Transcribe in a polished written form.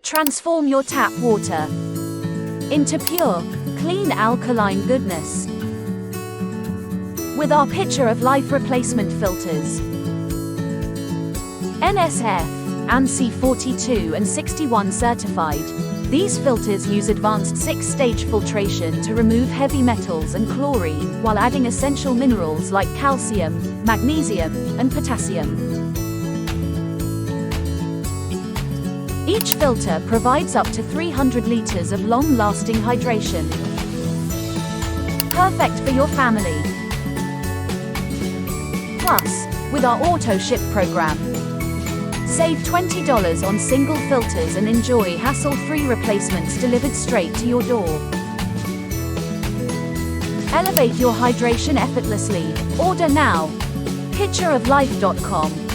Transform your tap water into pure, clean alkaline goodness with our Picture of Life replacement filters. NSF, ANSI 42 and 61 certified. These filters use advanced 6-stage filtration to remove heavy metals and chlorine while adding essential minerals like calcium, magnesium, and potassium. Each filter provides up to 300 liters of long-lasting hydration. Perfect for your family. Plus, with our auto ship program, save $20 on single filters and enjoy hassle-free replacements delivered straight to your door. Elevate your hydration effortlessly. Order now. pictureoflife.com